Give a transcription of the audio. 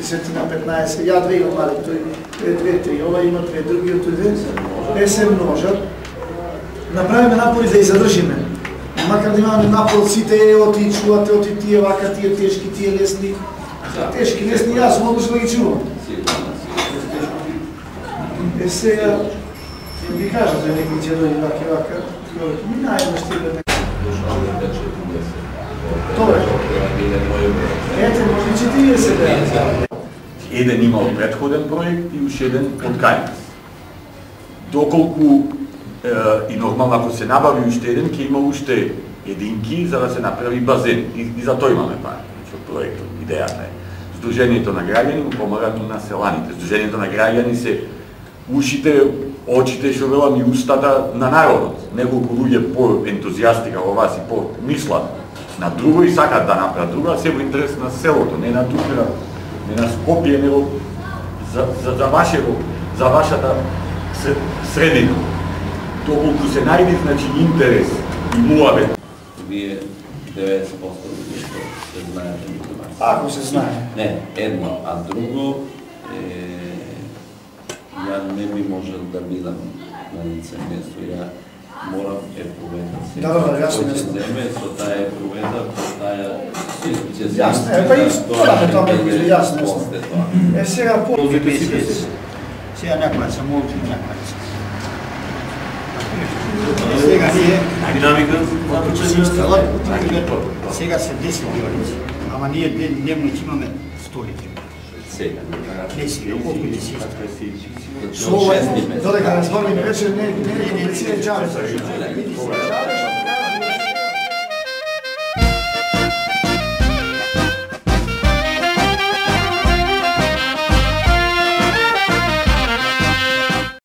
10 на 15, ја две имам мали, тој е 2-3, ова има 2, другиот е се множат. Направиме напори да ја задржиме. Макар да имаме напор од сите, оти чувате, оти тие вака, тие тешки, тие лесни. Тешки, лесни, јас сум одлучен да ги чувам. Сега, ви кажат за некои ќе дојде вака, ми најдеш ти тоа е. Ете, може 40 дена. Еден имал предходен проект и уште еден од кај. Доколку и нормално ако се набави уште еден, ќе има уште единки за да се направи базен. И за тоа имаме пари од проектот. Идејата е. Сдруженијето на граѓани му помагаат на селаните. Сдруженијето на граѓани се ушите, очите, што велам, и устата на народот. Неколку луѓе по-ентузијасти како вас и по-мислат на друго и сакат да направат друго, а се во интерес на селото, не на Тукера, не на Скопје, него за вашата средина. Доколку се најде, значи, интерес и муабет. Вие 90% што се знаете информација. Ако се знае. Не, едно, а друго ја не би можел да бидам на лице место, ја морам проведа се. Да, јасно. Земе, со таа проведа, таа ќе јасно, па и тоа ме изли јасно. Сега сега някоја се молчи, някоја се. Сега ние динамика сега се 10 дионици, ама ние дневно имаме 100 литри. Сега. Не сега, колко ти си иска. Додека разговараме вечер, не е комплициран час.